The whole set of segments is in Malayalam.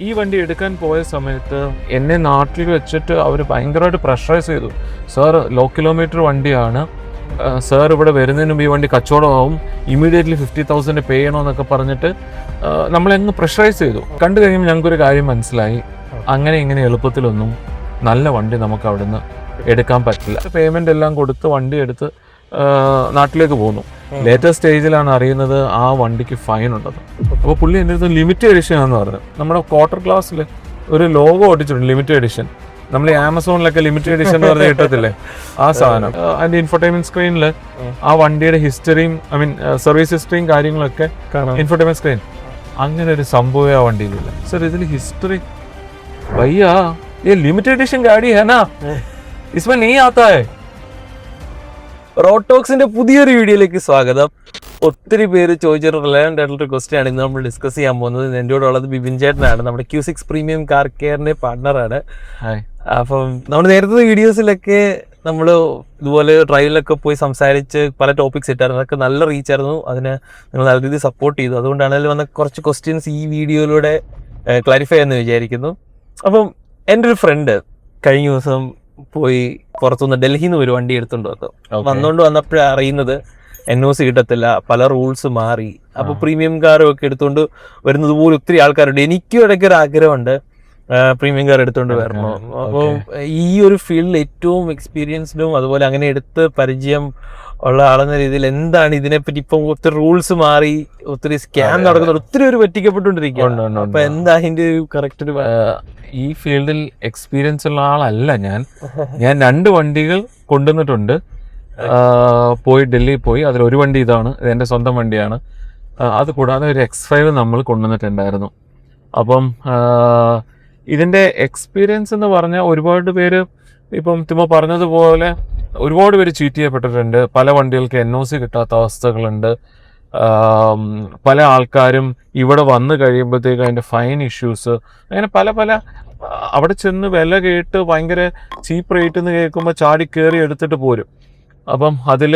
ഈ വണ്ടി എടുക്കാൻ പോയ സമയത്ത് എന്നെ നാട്ടിൽ വെച്ചിട്ട് അവർ ഭയങ്കരമായിട്ട് പ്രഷറൈസ് ചെയ്തു. സാർ ലോ കിലോമീറ്റർ വണ്ടിയാണ്, സാർ ഇവിടെ വരുന്നതിന് മുമ്പ് ഈ വണ്ടി കച്ചവടമാവും, ഇമ്മീഡിയറ്റ്ലി 50,000 പേ ചെയ്യണമെന്നൊക്കെ പറഞ്ഞിട്ട് നമ്മളെങ്ങ് പ്രഷറൈസ് ചെയ്തു. കണ്ടു കഴിയുമ്പോൾ ഞങ്ങൾക്കൊരു കാര്യം മനസ്സിലായി, അങ്ങനെ ഇങ്ങനെ എളുപ്പത്തിലൊന്നും നല്ല വണ്ടി നമുക്ക് അവിടെ നിന്ന് എടുക്കാൻ പറ്റില്ല. പേയ്മെൻ്റ് എല്ലാം കൊടുത്ത് വണ്ടി എടുത്ത് നാട്ടിലേക്ക് പോന്നു. ലേറ്റസ്റ്റ് സ്റ്റേജിലാണ് അറിയുന്നത് ആ വണ്ടിക്ക് ഫൈൻ ഉണ്ടെന്ന്. അപ്പോൾ പുള്ളി എൻ്റെ അടുത്ത് ലിമിറ്റഡ് എഡിഷൻ ആണെന്ന് പറഞ്ഞു. നമ്മുടെ ക്വാർട്ടർ ക്ലാസ്സിൽ ഒരു ലോഗോ ഒട്ടിച്ചിട്ടുണ്ട്, ലിമിറ്റഡ് എഡിഷൻ. നമ്മൾ ഈ ആമസോണിലൊക്കെ ലിമിറ്റഡ് എഡിഷൻ എന്ന് പറഞ്ഞ് കിട്ടത്തില്ലേ, ആ സാധനം. അതിൻ്റെ ഇൻഫോർടൈൻമെന്റ് സ്ക്രീനിൽ ആ വണ്ടിയുടെ ഹിസ്റ്ററിയും സർവീസ് ഹിസ്റ്ററിയും കാര്യങ്ങളൊക്കെ ഇൻഫോർടൈൻമെന്റ് സ്ക്രീൻ. അങ്ങനെ ഒരു സംഭവം ആ വണ്ടിയിലില്ല. സർ ഇതിൽ ഹിസ്റ്ററി ഭയ്യാ ये लिमिटेड एडिशन गाड़ी है ना, इसमें नहीं आता है. റോഡ് ടോക്സിന്റെ പുതിയൊരു വീഡിയോയിലേക്ക് സ്വാഗതം. ഒത്തിരി പേര് ചോദിച്ചൊരു റിലവൻ്റ് ആയിട്ടുള്ള ക്വസ്റ്റ്യൻ ആണ് ഇന്ന് നമ്മൾ ഡിസ്കസ് ചെയ്യാൻ പോകുന്നത്. എൻ്റെ കൂടെ ഉള്ളത് ബിബിൻ ചേട്ടനാണ്, നമ്മുടെ Q6 പ്രീമിയം കാർ കെയറിന്റെ പാർട്ണറാണ്. അപ്പം നമ്മൾ നേരത്തെ വീഡിയോസിലൊക്കെ നമ്മൾ ഇതുപോലെ ഡ്രൈവിലൊക്കെ പോയി സംസാരിച്ച് പല ടോപ്പിക്സ് ഇട്ടായിരുന്നു. അതൊക്കെ നല്ല റീച്ച് ആയിരുന്നു, അതിന് നിങ്ങൾ നല്ല രീതിയിൽ സപ്പോർട്ട് ചെയ്തു. അതുകൊണ്ടാണ് അതിൽ വന്ന കുറച്ച് ക്വസ്റ്റ്യൻസ് ഈ വീഡിയോയിലൂടെ ക്ലാരിഫൈ എന്ന് വിചാരിക്കുന്നു. അപ്പം എൻ്റെ ഒരു ഫ്രണ്ട് കഴിഞ്ഞ ദിവസം പോയി പുറത്തുനിന്ന് ഡൽഹിയിൽ നിന്ന് ഒരു വണ്ടി എടുത്തുകൊണ്ട് വന്നപ്പോഴാണ് അറിയുന്നത് NOC കിട്ടത്തില്ല, പല റൂൾസ് മാറി. അപ്പോൾ പ്രീമിയം കാറും ഒക്കെ എടുത്തുകൊണ്ട് വരുന്നത് പോലും ഒത്തിരി ആൾക്കാരുണ്ട്. എനിക്കും ഇടയ്ക്ക് ഒരു ആഗ്രഹമുണ്ട് പ്രീമിയം കാർ എടുത്തുകൊണ്ട് വരണം. അപ്പോൾ ഈ ഒരു ഫീൽഡിൽ ഏറ്റവും എക്സ്പീരിയൻസ്ഡും അതുപോലെ അങ്ങനെ എടുത്ത് പരിചയം ഉള്ള ആളെന്ന രീതിയിൽ എന്താണ് ഇതിനെപ്പറ്റി, ഇപ്പം ഒത്തിരി റൂൾസ് മാറി, ഒത്തിരി സ്കാം നടക്കുന്നുണ്ട്, ഒത്തിരി ഒരു പറ്റിക്കപ്പെട്ടുകൊണ്ടിരിക്കുകയാണ്. അപ്പൊ എന്താ അതിന്റെ ഒരു കറക്റ്റ് ഒരു ഈ ഫീൽഡിൽ എക്സ്പീരിയൻസ് ഉള്ള ആളല്ല ഞാൻ. 2 വണ്ടികൾ കൊണ്ടുവന്നിട്ടുണ്ട്. പോയി ഡൽഹി പോയി, അതിലൊരു വണ്ടി ഇതാണ്, ഇതെൻ്റെ സ്വന്തം വണ്ടിയാണ്. അത് കൂടാതെ ഒരു X5 നമ്മൾ കൊണ്ടുവന്നിട്ടുണ്ടായിരുന്നു. അപ്പം ഇതിൻ്റെ എക്സ്പീരിയൻസ് എന്ന് പറഞ്ഞാൽ ഒരുപാട് പേര് ഇപ്പം തിമോ പറഞ്ഞതുപോലെ ഒരുപാട് പേര് ചീറ്റ് ചെയ്യപ്പെട്ടിട്ടുണ്ട്. പല വണ്ടികൾക്ക് NOC കിട്ടാത്ത അവസ്ഥകളുണ്ട്. പല ആൾക്കാരും ഇവിടെ വന്നു കഴിയുമ്പോഴത്തേക്ക് അതിൻ്റെ ഫൈൻ ഇഷ്യൂസ്, അങ്ങനെ പല അവിടെ ചെന്ന് വില കേട്ട് ഭയങ്കര ചീപ്പ് റേറ്റ് എന്ന് കേൾക്കുമ്പോൾ ചാടി കയറി എടുത്തിട്ട് പോരും. അപ്പം അതിൽ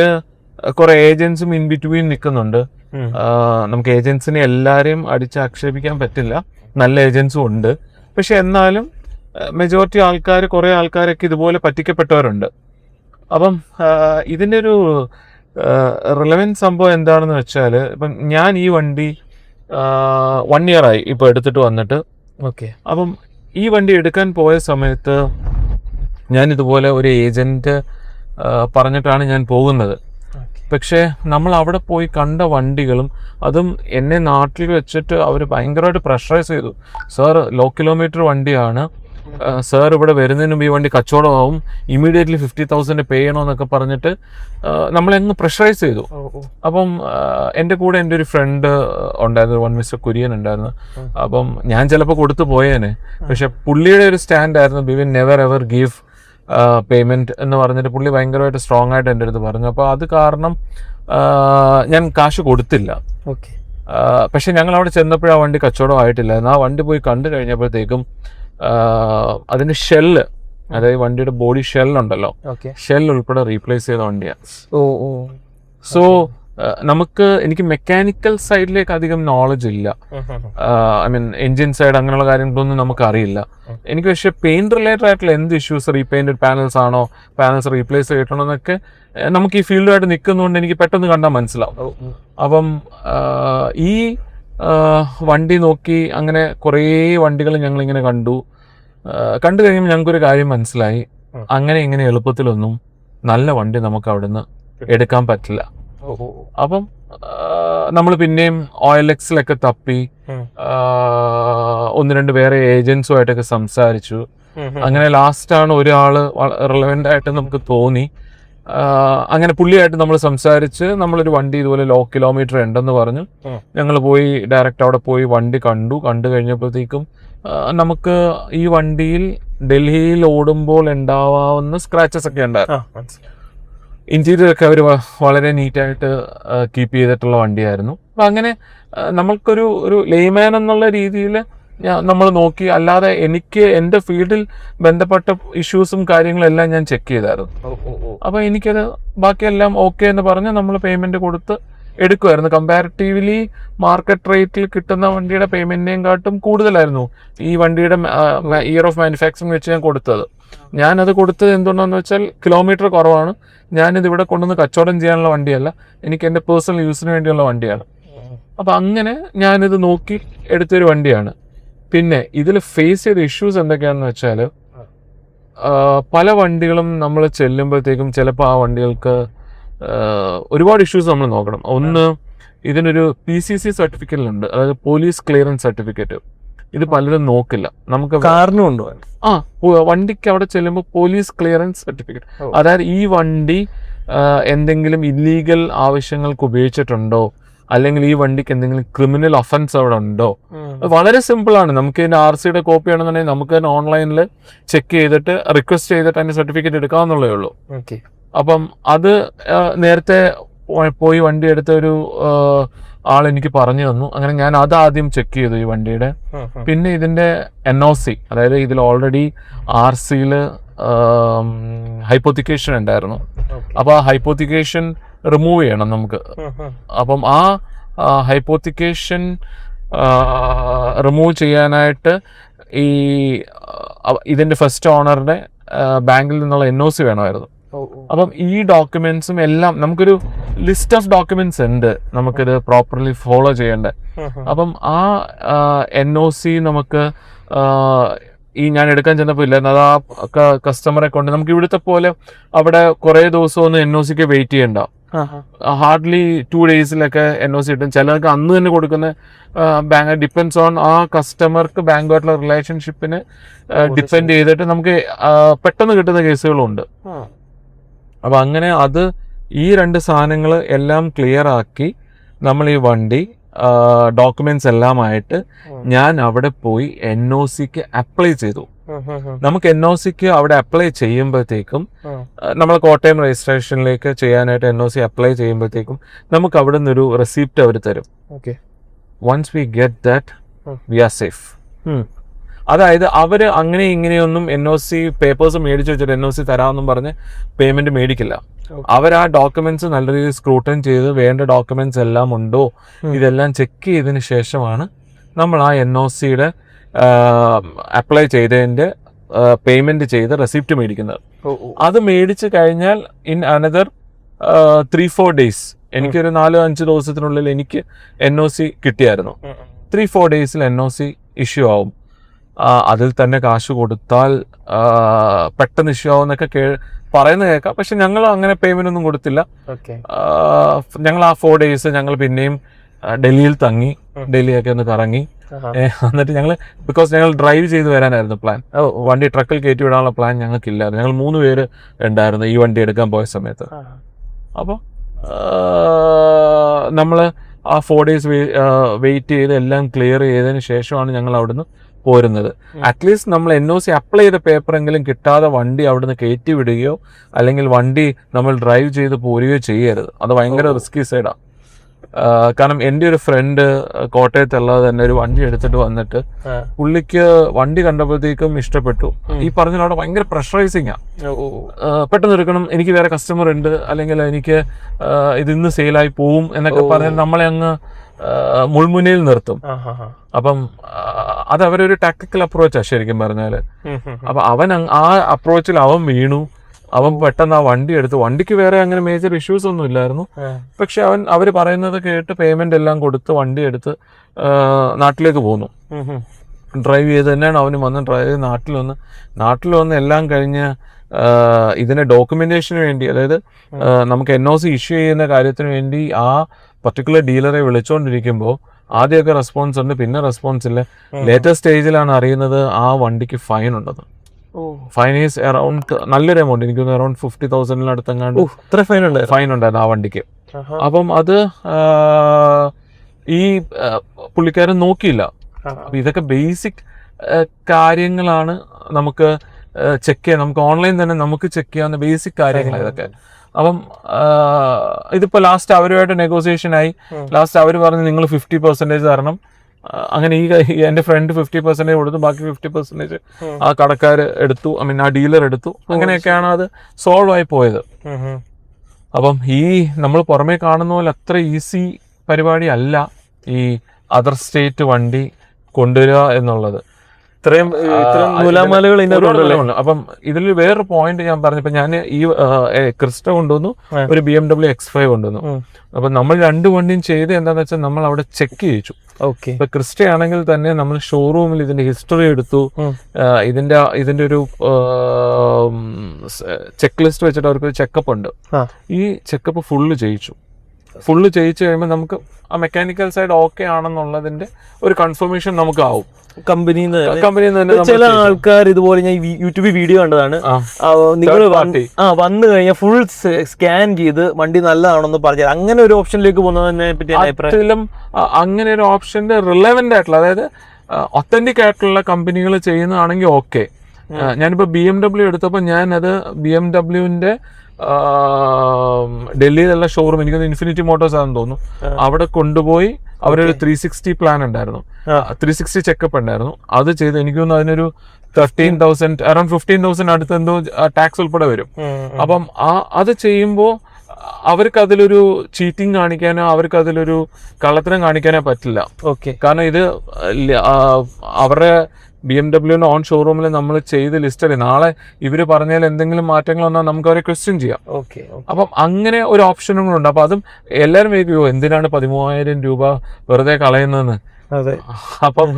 കുറേ ഏജൻസും ഇൻ ബിറ്റ്വീൻ നിൽക്കുന്നുണ്ട്. നമുക്ക് ഏജൻസിനെ എല്ലാവരെയും അടിച്ച് ആക്ഷേപിക്കാൻ പറ്റില്ല, നല്ല ഏജൻസും ഉണ്ട്. പക്ഷെ എന്നാലും മെജോറിറ്റി ആൾക്കാർ, കുറേ ആൾക്കാരൊക്കെ ഇതുപോലെ പറ്റിക്കപ്പെട്ടവരുണ്ട്. അപ്പം ഇതിൻ്റെ ഒരു റിലവൻറ്റ് സംഭവം എന്താണെന്ന് വെച്ചാൽ, ഇപ്പം ഞാൻ ഈ വണ്ടി 1 year ആയി ഇപ്പോൾ എടുത്തിട്ട് വന്നിട്ട്. ഓക്കെ. അപ്പം ഈ വണ്ടി എടുക്കാൻ പോയ സമയത്ത് ഞാൻ ഇതുപോലെ ഒരു ഏജൻറ്റ് പറഞ്ഞിട്ടാണ് ഞാൻ പോകുന്നത്. പക്ഷേ നമ്മൾ അവിടെ പോയി കണ്ട വണ്ടികളും അതും എന്നെ നാട്ടിൽ വെച്ചിട്ട് അവർ ഭയങ്കരമായിട്ട് പ്രഷറൈസ് ചെയ്തു. സാർ ലോ കിലോമീറ്റർ വണ്ടിയാണ്, സാർ ഇവിടെ വരുന്നതിന് മുമ്പ് ഈ വണ്ടി കച്ചവടമാവും, ഇമ്മീഡിയറ്റ്ലി 50,000 പേ ചെയ്യണമെന്നൊക്കെ പറഞ്ഞിട്ട് നമ്മളെങ്ങ് പ്രഷറൈസ് ചെയ്തു. അപ്പം എൻ്റെ കൂടെ എൻ്റെ ഒരു ഫ്രണ്ട് ഉണ്ടായിരുന്നു, മിസ്റ്റർ കുര്യൻ ഉണ്ടായിരുന്നു. അപ്പം ഞാൻ ചിലപ്പോൾ കൊടുത്തു പോയേനെ, പക്ഷെ പുള്ളിയുടെ ഒരു സ്റ്റാൻഡായിരുന്നു Bivin never ever give payment എന്ന് പറഞ്ഞിട്ട് പുള്ളി ഭയങ്കരമായിട്ട് സ്ട്രോങ് ആയിട്ട് എൻ്റെ അടുത്ത് പറഞ്ഞു. അപ്പോൾ അത് കാരണം ഞാൻ കാശ് കൊടുത്തില്ല. ഓക്കെ. പക്ഷെ ഞങ്ങൾ അവിടെ ചെന്നപ്പോഴും ആ വണ്ടി കച്ചവടം ആയിട്ടില്ലായിരുന്നു. ആ വണ്ടി പോയി കണ്ടു കഴിഞ്ഞപ്പോഴത്തേക്കും അതിന്റെ ഷെല്ല്, അതായത് വണ്ടിയുടെ ബോഡി ഷെല്ലുണ്ടല്ലോ, ഷെല്ല് ഉൾപ്പെടെ റീപ്ലേസ് ചെയ്ത വണ്ടിയാണ്. സോ എനിക്ക് മെക്കാനിക്കൽ സൈഡിലേക്ക് അധികം നോളജ് ഇല്ല. എൻജിൻ സൈഡ് അങ്ങനെയുള്ള കാര്യങ്ങളൊന്നും നമുക്ക് അറിയില്ല. എനിക്ക് പക്ഷേ പെയിന്റ് റിലേറ്റഡ് ആയിട്ടുള്ള എന്ത് ഇഷ്യൂസ്, റീപെയിന്റഡ് പാനൽസ് ആണോ, പാനൽസ് റീപ്ലേസ് ചെയ്യണോ എന്നൊക്കെ നമുക്ക് ഈ ഫീൽഡുമായിട്ട് നിൽക്കുന്നതുകൊണ്ട് എനിക്ക് പെട്ടെന്ന് കണ്ടാൽ മനസ്സിലാവും. അപ്പം ഈ വണ്ടി നോക്കി അങ്ങനെ കുറേ വണ്ടികൾ ഞങ്ങളിങ്ങനെ കണ്ടു കഴിയുമ്പോൾ ഞങ്ങൾക്കൊരു കാര്യം മനസ്സിലായി, അങ്ങനെ ഇങ്ങനെ എളുപ്പത്തിലൊന്നും നല്ല വണ്ടി നമുക്ക് അവിടെ നിന്ന് എടുക്കാൻ പറ്റില്ല. അപ്പം നമ്മൾ പിന്നെയും OLXലൊക്കെ തപ്പി 1-2 വേറെ ഏജൻസുമായിട്ടൊക്കെ സംസാരിച്ചു. അങ്ങനെ ലാസ്റ്റാണ് ഒരാള് റിലവൻ്റ് ആയിട്ട് നമുക്ക് തോന്നി. അങ്ങനെ പുള്ളിയായിട്ട് നമ്മൾ സംസാരിച്ച് നമ്മളൊരു വണ്ടി ഇതുപോലെ ലോ കിലോമീറ്റർ ഉണ്ടെന്ന് പറഞ്ഞു. ഞങ്ങൾ പോയി ഡയറക്റ്റ് അവിടെ പോയി വണ്ടി കണ്ടു കഴിഞ്ഞപ്പോഴത്തേക്കും നമുക്ക് ഈ വണ്ടിയിൽ ഡൽഹിയിൽ ഓടുമ്പോൾ ഉണ്ടാവാവുന്ന സ്ക്രാച്ചസ് ഒക്കെ ഉണ്ടായിരുന്നു. ഇന്റീരിയർ ഒക്കെ അവർ വളരെ നീറ്റായിട്ട് കീപ്പ് ചെയ്തിട്ടുള്ള വണ്ടിയായിരുന്നു. അപ്പം അങ്ങനെ നമ്മൾക്കൊരു ലേമാൻ എന്നുള്ള രീതിയിൽ നമ്മൾ നോക്കി, അല്ലാതെ എനിക്ക് എൻ്റെ ഫീൽഡിൽ ബന്ധപ്പെട്ട ഇഷ്യൂസും കാര്യങ്ങളെല്ലാം ഞാൻ ചെക്ക് ചെയ്തായിരുന്നു. അപ്പോൾ എനിക്കത് ബാക്കിയെല്ലാം ഓക്കെ എന്ന് പറഞ്ഞ് നമ്മൾ പേയ്മെൻറ്റ് കൊടുത്ത് എടുക്കുമായിരുന്നു. കമ്പാരിറ്റീവ്ലി മാർക്കറ്റ് റേറ്റിൽ കിട്ടുന്ന വണ്ടിയുടെ പേയ്മെന്റിനെയും കാട്ടും കൂടുതലായിരുന്നു ഈ വണ്ടിയുടെ ഇയർ ഓഫ് മാനുഫാക്ചറിങ് വെച്ച് ഞാൻ കൊടുത്തത്. ഞാനത് കൊടുത്തത് എന്തുകൊണ്ടാന്ന് വെച്ചാൽ കിലോമീറ്റർ കുറവാണ്, ഞാനിത് ഇവിടെ കൊണ്ടുവന്ന് കച്ചവടം ചെയ്യാനുള്ള വണ്ടിയല്ല, എനിക്ക് എൻ്റെ പേഴ്സണൽ യൂസിന് വേണ്ടിയുള്ള വണ്ടിയാണ്. അപ്പം അങ്ങനെ ഞാനിത് നോക്കി എടുത്തൊരു വണ്ടിയാണ്. പിന്നെ ഇതിൽ ഫേസ് ചെയ്ത ഇഷ്യൂസ് എന്തൊക്കെയാണെന്ന് വെച്ചാൽ, പല വണ്ടികളും നമ്മൾ ചെല്ലുമ്പോഴത്തേക്കും ചിലപ്പോൾ ആ വണ്ടികൾക്ക് ഒരുപാട് ഇഷ്യൂസ് നമ്മൾ നോക്കണം. ഒന്ന്, ഇതിനൊരു PCC സർട്ടിഫിക്കറ്റിലുണ്ട്, അതായത് പോലീസ് ക്ലിയറൻസ് സർട്ടിഫിക്കറ്റ്. ഇത് പലരും നോക്കില്ല. നമുക്ക് കാറിനും കൊണ്ടുപോകാൻ വണ്ടിക്ക് അവിടെ ചെല്ലുമ്പോൾ പോലീസ് ക്ലിയറൻസ് സർട്ടിഫിക്കറ്റ്, അതായത് ഈ വണ്ടി എന്തെങ്കിലും ഇല്ലീഗൽ ആവശ്യങ്ങൾക്ക് ഉപയോഗിച്ചിട്ടുണ്ടോ, അല്ലെങ്കിൽ ഈ വണ്ടിക്ക് എന്തെങ്കിലും ക്രിമിനൽ ഒഫൻസ് അവിടെ ഉണ്ടോ. വളരെ സിമ്പിൾ ആണ്. നമുക്ക് ഇതിന്റെ RC കോപ്പി ആണെന്നുണ്ടെങ്കിൽ നമുക്ക് തന്നെ ഓൺലൈനിൽ ചെക്ക് ചെയ്തിട്ട് റിക്വസ്റ്റ് ചെയ്തിട്ട് അതിന്റെ സർട്ടിഫിക്കറ്റ് എടുക്കാവുന്നതേ ഉള്ളൂ. അപ്പം അത് നേരത്തെ പോയി വണ്ടി എടുത്ത ഒരു ആളെനിക്ക് പറഞ്ഞു തന്നു. അങ്ങനെ ഞാൻ അത് ആദ്യം ചെക്ക് ചെയ്തു ഈ വണ്ടിയുടെ. പിന്നെ ഇതിന്റെ NOC, അതായത് ഇതിൽ ഓൾറെഡി RCയിൽ ഹൈപ്പോത്തിക്കേഷൻ ഉണ്ടായിരുന്നു. അപ്പൊ ആ ഹൈപ്പോത്തിക്കേഷൻ റിമൂവ് ചെയ്യണം നമുക്ക്. അപ്പം ആ ഹൈപ്പോത്തിക്കേഷൻ റിമൂവ് ചെയ്യാനായിട്ട് ഇതിന്റെ ഫസ്റ്റ് ഓണറുടെ ബാങ്കിൽ നിന്നുള്ള NOC വേണമായിരുന്നു. അപ്പം ഈ ഡോക്യുമെന്റ്സും എല്ലാം നമുക്കൊരു ലിസ്റ്റ് ഓഫ് ഡോക്യുമെന്റ്സ് ഉണ്ട് നമുക്കിത് പ്രോപ്പർലി ഫോളോ ചെയ്യേണ്ടത്. അപ്പം ആ NOC നമുക്ക് ഈ ഞാൻ എടുക്കാൻ ചെന്നപ്പോൾ ഇല്ലായിരുന്നു. അത് ആ കസ്റ്റമറെ കൊണ്ട് നമുക്ക് ഇവിടുത്തെ പോലെ അവിടെ കുറെ ദിവസമൊന്നും NOCക്ക് വെയിറ്റ് ചെയ്യണ്ട. ഹാർഡ്ലി 2 ഡേയ്സിലൊക്കെ NOC കിട്ടും. ചിലർക്ക് അന്ന് തന്നെ കൊടുക്കുന്ന ബാങ്ക് ഡിപ്പെൻഡ്സ് ഓൺ ആ കസ്റ്റമർക്ക് ബാങ്കുമായിട്ടുള്ള റിലേഷൻഷിപ്പിന് ഡിപ്പെൻഡ് ചെയ്തിട്ട് നമുക്ക് പെട്ടെന്ന് കിട്ടുന്ന കേസുകളുണ്ട്. അപ്പൊ അങ്ങനെ അത് ഈ 2 സാധനങ്ങൾ എല്ലാം ക്ലിയർ ആക്കി നമ്മൾ ഈ വണ്ടി ഡോക്യുമെന്റ്സ് എല്ലാമായിട്ട് ഞാൻ അവിടെ പോയി NOCക്ക് അപ്ലൈ ചെയ്തു. നമുക്ക് NOCക്ക് അവിടെ അപ്ലൈ ചെയ്യുമ്പോഴത്തേക്കും നമ്മൾ കോട്ടയം രജിസ്ട്രേഷനിലേക്ക് ചെയ്യാനായിട്ട് NOC അപ്ലൈ ചെയ്യുമ്പോഴത്തേക്കും നമുക്ക് അവിടെ നിന്നൊരു റെസിപ്റ്റ് അവർ തരും. Once we get that we are safe. അതായത് അവര് അങ്ങനെ ഇങ്ങനെയൊന്നും NOC പേപ്പേഴ്സ് മേടിച്ചു വെച്ചിട്ട് NOC തരാമെന്നും പറഞ്ഞ് പേയ്മെന്റ് മേടിക്കില്ല. അവർ ആ ഡോക്യുമെന്റ്സ് നല്ല രീതിയിൽ സ്ക്രൂട്ടൈൻ ചെയ്ത് വേണ്ട ഡോക്യുമെന്റ്സ് എല്ലാം ഉണ്ടോ ഇതെല്ലാം ചെക്ക് ചെയ്തതിന് ശേഷമാണ് നമ്മൾ ആ NOCയുടെ അപ്ലൈ ചെയ്തതിന്റെ പേയ്മെന്റ് ചെയ്ത് റെസിപ്റ്റ് മേടിക്കുന്നത്. അത് മേടിച്ചു കഴിഞ്ഞാൽ ഇൻ അനദർ 3-4 ഡേയ്സ്, എനിക്കൊരു 4-5 ദിവസത്തിനുള്ളിൽ എനിക്ക് NOC കിട്ടിയായിരുന്നു. 3-4 ഡേയ്സിൽ NOC ഇഷ്യൂ ആവും. അതിൽ തന്നെ കാശ് കൊടുത്താൽ പെട്ടെന്ന് ഇഷ്യൂ ആവുന്നൊക്കെ പറയുന്നത് കേൾക്കാം. പക്ഷെ ഞങ്ങൾ അങ്ങനെ പേയ്മെന്റ് ഒന്നും കൊടുത്തില്ല. ഞങ്ങൾ ആ 4 ഡേയ്സ് ഞങ്ങൾ പിന്നെയും ഡൽഹിയിൽ തങ്ങി, ഡൽഹിയൊക്കെ ഒന്ന് കറങ്ങി. എന്നിട്ട് ബിക്കോസ് ഞങ്ങൾ ഡ്രൈവ് ചെയ്ത് വരാനായിരുന്നു പ്ലാൻ. വണ്ടി ട്രക്കിൽ കയറ്റി വിടാനുള്ള പ്ലാൻ ഞങ്ങൾക്കില്ലായിരുന്നു. ഞങ്ങൾ 3 പേര് ഉണ്ടായിരുന്നു ഈ വണ്ടി എടുക്കാൻ പോയ സമയത്ത്. അപ്പോൾ നമ്മൾ ആ 4 ഡേയ്സ് വെയിറ്റ് ചെയ്ത് എല്ലാം ക്ലിയർ ചെയ്തതിന് ശേഷമാണ് ഞങ്ങൾ അവിടുന്ന് പോരുന്നത്. അറ്റ്ലീസ്റ്റ് നമ്മൾ NOC അപ്ലൈ ചെയ്ത പേപ്പറെങ്കിലും കിട്ടാതെ വണ്ടി അവിടുന്ന് കയറ്റി വിടുകയോ അല്ലെങ്കിൽ വണ്ടി നമ്മൾ ഡ്രൈവ് ചെയ്ത് പോരുകയോ ചെയ്യരുത്. അത് ഭയങ്കര റിസ്കി സൈഡാണ്. കാരണം എൻ്റെ ഒരു ഫ്രണ്ട് കോട്ടയത്തുള്ളത് തന്നെ ഒരു വണ്ടി എടുത്തിട്ട് വന്നിട്ട് പുള്ളിക്ക് വണ്ടി കണ്ടപ്പോഴത്തേക്കും ഇഷ്ടപ്പെട്ടു. ഈ പറഞ്ഞ അവിടെ ഭയങ്കര പ്രഷറൈസിങ്ങാ. പെട്ടെന്ന് എടുക്കണം, എനിക്ക് വേറെ കസ്റ്റമർ ഉണ്ട്, അല്ലെങ്കിൽ എനിക്ക് ഇത് ഇന്ന് സെയിലായി പോവും എന്നൊക്കെ പറഞ്ഞാൽ നമ്മളെ അങ്ങ് മുൾമുനയിൽ നിർത്തും. അപ്പം അത് അവരൊരു ടാക്ടിക്കൽ അപ്രോച്ചാ ശരിക്കും പറഞ്ഞാല്. അപ്പൊ അവൻ ആ അപ്രോച്ചിൽ അവൻ വീണു. അവൻ പെട്ടെന്ന് ആ വണ്ടി എടുത്തു. വണ്ടിക്ക് വേറെ അങ്ങനെ മേജർ ഇഷ്യൂസ് ഒന്നും ഇല്ലായിരുന്നു. പക്ഷെ അവര് പറയുന്നത് കേട്ട് പേയ്മെന്റ് എല്ലാം കൊടുത്ത് വണ്ടി എടുത്ത് നാട്ടിലേക്ക് പോന്നു. ഡ്രൈവ് ചെയ്ത് തന്നെയാണ് അവന് വന്ന് ഡ്രൈവ് ചെയ്ത് നാട്ടിൽ വന്ന് എല്ലാം കഴിഞ്ഞ് ഇതിന്റെ ഡോക്യുമെന്റേഷന് വേണ്ടി, അതായത് നമുക്ക് NOC ഇഷ്യൂ ചെയ്യുന്ന കാര്യത്തിന് വേണ്ടി ആ പർട്ടിക്കുലർ ഡീലറെ വിളിച്ചുകൊണ്ടിരിക്കുമ്പോൾ ആദ്യമൊക്കെ റെസ്പോൺസ് ഉണ്ട്, പിന്നെ റെസ്പോൺസ് ഇല്ല. ലേറ്റസ്റ്റ് സ്റ്റേജിലാണ് അറിയുന്നത് ആ വണ്ടിക്ക് ഫൈൻ ഉണ്ടെന്ന്. ഫൈൻ ഈസ് അറൌണ്ട് നല്ലൊരു എമൗണ്ട്, എനിക്ക് അറൌണ്ട് 50,000 ഫൈൻ ഉണ്ടായിരുന്നു ആ വണ്ടിക്ക്. അപ്പം അത് ഈ പുള്ളിക്കാരൻ നോക്കിയില്ല. അപ്പൊ ഇതൊക്കെ ബേസിക് കാര്യങ്ങളാണ് നമുക്ക് ചെക്ക് ചെയ്യാൻ, നമുക്ക് ഓൺലൈൻ തന്നെ നമുക്ക് ചെക്ക് ചെയ്യാവുന്ന ബേസിക് കാര്യങ്ങളാണ് ഇതൊക്കെ. അപ്പം ഇതിപ്പോ ലാസ്റ്റ് അവരുമായിട്ട് നെഗോസിയേഷൻ ആയി. ലാസ്റ്റ് അവർ പറഞ്ഞു നിങ്ങൾ 50% തരണം. അങ്ങനെ എന്റെ ഫ്രണ്ട് 50% കൊടുത്തു, ബാക്കി 50% ആ കടക്കാർ എടുത്തു, ആ ഡീലർ എടുത്തു. അങ്ങനെയൊക്കെയാണ് അത് സോൾവ് ആയി പോയത്. അപ്പം ഈ നമ്മൾ പുറമേ കാണുന്ന പോലെ അത്ര ഈസി പരിപാടി അല്ല ഈ അതർ സ്റ്റേറ്റ് വണ്ടി കൊണ്ടുവരിക എന്നുള്ളത്. ഇത്രയും നൂലാമാലകൾ ഉണ്ട്. അപ്പം ഇതിൽ വേറൊരു പോയിന്റ് ഞാൻ പറഞ്ഞു. ഇപ്പൊ ഞാൻ ഈ ക്രിസ്റ്റ കൊണ്ടുവന്നു, ഒരു BMW X5 കൊണ്ടുവന്നു. അപ്പൊ നമ്മൾ രണ്ട് വണ്ടിയും ചെയ്ത് എന്താന്ന് വെച്ചാൽ നമ്മൾ അവിടെ ചെക്ക് ചെയ്യിച്ചു. ഓക്കെ. ഇപ്പൊ ക്രിസ്റ്റ ആണെങ്കിൽ തന്നെ നമ്മൾ ഷോറൂമിൽ ഇതിന്റെ ഹിസ്റ്ററി എടുത്തു, ഇതിന്റെ ഒരു ചെക്ക് ലിസ്റ്റ് വെച്ചിട്ട് അവർക്ക് ചെക്കപ്പ് ഉണ്ട്. ഈ ചെക്കപ്പ് ഫുള്ള് ചെയ്യിച്ചു കഴിയുമ്പോൾ നമുക്ക് ആ മെക്കാനിക്കൽ സൈഡ് ഓക്കെ ആണെന്നുള്ളതിന്റെ ഒരു കൺഫർമേഷൻ നമുക്ക് ആവും. കമ്പനിയിൽ നിന്ന് ചില ആൾക്കാർ ഇതുപോലെ ഞാൻ യൂട്യൂബിൽ വീഡിയോ കണ്ടതാണ്, നിങ്ങൾ വന്നു കഴിഞ്ഞാൽ ഫുൾ സ്കാൻ ചെയ്ത് വണ്ടി നല്ലതാണെന്ന് പറഞ്ഞാൽ അങ്ങനെ ഒരു ഓപ്ഷനിലേക്ക് പോകുന്നതിനെ പറ്റി അഭിപ്രായം. അങ്ങനെ ഒരു ഓപ്ഷന്റെ റിലവന്റ് ആയിട്ടുള്ള, അതായത് ഒത്തന്റിക് ആയിട്ടുള്ള കമ്പനികൾ ചെയ്യുന്നതാണെങ്കിൽ ഓക്കെ. ഞാനിപ്പോ BMW എടുത്തപ്പോൾ ഞാനത് BMWന്റെ ഡൽഹിയിലുള്ള ഷോറൂം, എനിക്കത് ഇൻഫിനിറ്റി മോട്ടോഴ്സ് ആണെന്ന് തോന്നുന്നു, അവിടെ കൊണ്ടുപോയി അവരൊരു 360 പ്ലാൻ ഉണ്ടായിരുന്നു, 360 ചെക്കപ്പ് ഉണ്ടായിരുന്നു. അത് ചെയ്ത് എനിക്ക് തോന്നുന്നു അതിനൊരു 13,000 അറൌണ്ട് 15,000 അടുത്ത് എന്തോ ടാക്സ് ഉൾപ്പെടെ വരും. അപ്പം അത് ചെയ്യുമ്പോൾ അവർക്ക് അതിലൊരു ചീറ്റിംഗ് കാണിക്കാനോ അവർക്ക് അതിലൊരു കള്ളത്തരം കാണിക്കാനോ പറ്റില്ല. ഓക്കെ. കാരണം ഇത് അവരുടെ BMW ഓൺ ഷോറൂമിൽ നമ്മൾ ചെയ്ത് ലിസ്റ്റല്ലേ, നാളെ ഇവര് പറഞ്ഞാൽ എന്തെങ്കിലും മാറ്റങ്ങൾ വന്നാൽ നമുക്ക് അവരെ ക്വസ്റ്റ്യൻ ചെയ്യാം. ഓക്കെ. അപ്പം അങ്ങനെ ഒരു ഓപ്ഷനും കൂടെ ഉണ്ട്. അപ്പൊ അതും എല്ലാവരും വയ്ക്കുമോ, എന്തിനാണ് 13,000 രൂപ വെറുതെ കളയുന്നതെന്ന്. അപ്പം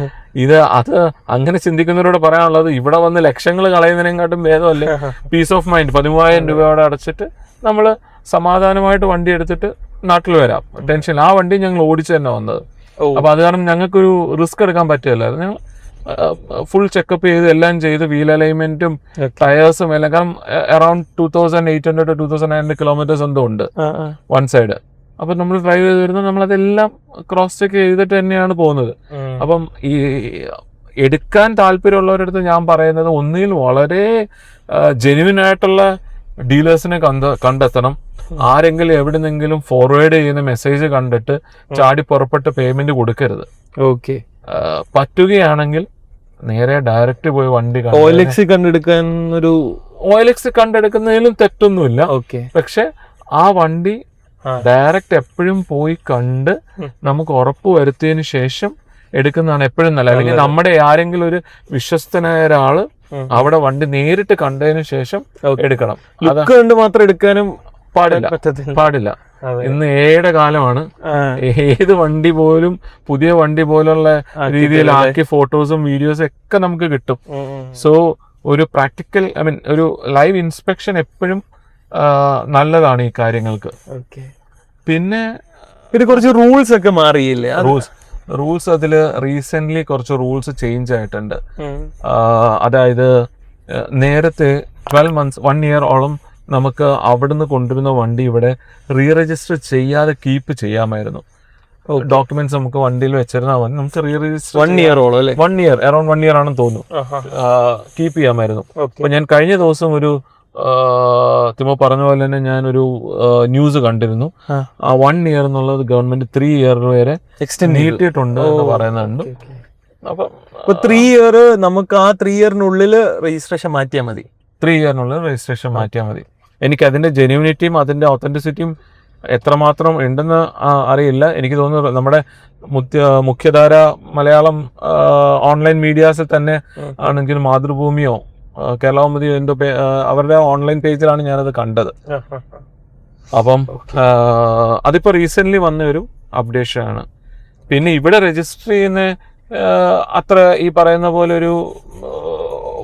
അത് അങ്ങനെ ചിന്തിക്കുന്നവരോട് പറയാനുള്ളത്, ഇവിടെ വന്ന് ലക്ഷങ്ങൾ കളയുന്നതിനെക്കാട്ടും ഭേദമല്ലേ പീസ് ഓഫ് മൈൻഡ്. 13,000 രൂപയോടെ അടച്ചിട്ട് നമ്മൾ സമാധാനമായിട്ട് വണ്ടി എടുത്തിട്ട് നാട്ടിൽ വരാം, ടെൻഷൻ. ആ വണ്ടി ഞങ്ങൾ ഓടിച്ചു തന്നെ വന്നത്. അപ്പൊ അത് കാരണം ഞങ്ങൾക്കൊരു റിസ്ക് എടുക്കാൻ പറ്റില്ല. ഞങ്ങൾ ഫുൾ ചെക്കപ്പ് ചെയ്ത് എല്ലാം ചെയ്ത് വീൽ അലൈൻമെന്റും ടയേഴ്സും എല്ലാം. കാരണം അറൌണ്ട് 2,800 to 2,900 കിലോമീറ്റേഴ്സ് എന്തോ ഉണ്ട് വൺ സൈഡ്. അപ്പൊ നമ്മൾ ഡ്രൈവ് ചെയ്ത് വരുന്നത് നമ്മളതെല്ലാം ക്രോസ് ചെക്ക് ചെയ്തിട്ട് തന്നെയാണ് പോകുന്നത്. അപ്പം ഈ എടുക്കാൻ താല്പര്യമുള്ളവരടുത്ത് ഞാൻ പറയുന്നത്, ഒന്നിൽ വളരെ ജെന്യുവിൻ ആയിട്ടുള്ള ഡീലേഴ്സിനെ കണ്ടെത്തണം. ആരെങ്കിലും എവിടെന്നെങ്കിലും ഫോർവേഡ് ചെയ്യുന്ന മെസ്സേജ് കണ്ടിട്ട് ചാടി പുറപ്പെട്ട് പേയ്മെന്റ് കൊടുക്കരുത്. ഓക്കെ. പറ്റുകയാണെങ്കിൽ നേരെ ഡയറക്റ്റ് പോയി വണ്ടി OLX കണ്ടെടുക്കുന്നതിലും തെറ്റൊന്നുമില്ല. ഓക്കെ. പക്ഷെ ആ വണ്ടി ഡയറക്റ്റ് എപ്പോഴും പോയി കണ്ട് നമുക്ക് ഉറപ്പ് വരുത്തിയതിനു ശേഷം എടുക്കുന്നതാണ് എപ്പോഴും നല്ല. അല്ലെങ്കിൽ നമ്മുടെ ആരെങ്കിലും ഒരു വിശ്വസ്തനായ ഒരാള് അവിടെ വണ്ടി നേരിട്ട് കണ്ടതിന് ശേഷം എടുക്കണം. അതുകൊണ്ട് മാത്രം എടുക്കാനും പാടില്ല. ഇന്ന് ഏയുടെ കാലമാണ്. ഏത് വണ്ടി പോലും പുതിയ വണ്ടി പോലുള്ള രീതിയിലാക്കി ഫോട്ടോസും വീഡിയോസും ഒക്കെ നമുക്ക് കിട്ടും. സോ ഒരു പ്രാക്ടിക്കൽ, ഒരു ലൈവ് ഇൻസ്പെക്ഷൻ എപ്പോഴും നല്ലതാണ് ഈ കാര്യങ്ങൾക്ക്. പിന്നെ കുറച്ച് റൂൾസ് ഒക്കെ മാറിയില്ലേ? റൂൾസ് അതില് റീസെന്റ് കുറച്ച് റൂൾസ് ചേഞ്ച് ആയിട്ടുണ്ട്. അതായത് നേരത്തെ 12 months 1 year ഓളം നമുക്ക് അവിടുന്ന് കൊണ്ടുവരുന്ന വണ്ടി ഇവിടെ റീ രജിസ്റ്റർ ചെയ്യാതെ കീപ്പ് ചെയ്യാമായിരുന്നു. ഡോക്യുമെന്റ്സ് നമുക്ക് വണ്ടിയിൽ വെച്ചിരുന്നാൽ മതി, നമുക്ക് റീ രജിസ്റ്റർ 1 year ഓളം അല്ലേ? 1 year, അറൌണ്ട് 1 year ആണെന്ന് തോന്നുന്നു, കീപ്പ് ചെയ്യാമായിരുന്നു. അപ്പൊ ഞാൻ കഴിഞ്ഞ ദിവസം ഒരു തിമോ പറഞ്ഞ പോലെ തന്നെ ഞാനൊരു ന്യൂസ് കണ്ടിരുന്നു. ആ 1 year എന്നുള്ളത് ഗവൺമെന്റ് 3 year വരെ നീട്ടിയിട്ടുണ്ട് എന്ന് പറയുന്നുണ്ട്. അപ്പൊ 3 year നമുക്ക് ആ 3 yearനുള്ളിൽ രജിസ്ട്രേഷൻ മാറ്റിയാൽ മതി. 3 yearനുള്ളിൽ രജിസ്ട്രേഷൻ മാറ്റിയാൽ മതി. എനിക്ക് അതിന്റെ ജെന്യൂനിറ്റിയും അതിന്റെ ഒത്തന്റിസിറ്റിയും എത്രമാത്രം ഉണ്ടെന്ന് അറിയില്ല. എനിക്ക് തോന്നുന്നു നമ്മുടെ മുഖ്യധാര മലയാളം ഓൺലൈൻ മീഡിയാസിൽ തന്നെ ആണെങ്കിൽ മാതൃഭൂമിയോ കേരളകൗമുദിയോ എന്തോ അവരുടെ ഓൺലൈൻ പേജിലാണ് ഞാനത് കണ്ടത്. അപ്പം അതിപ്പോ റീസെന്റ് വന്ന ഒരു അപ്ഡേഷൻ ആണ്. പിന്നെ ഇവിടെ രജിസ്റ്റർ ചെയ്യുന്ന അത്ര ഈ പറയുന്ന പോലെ ഒരു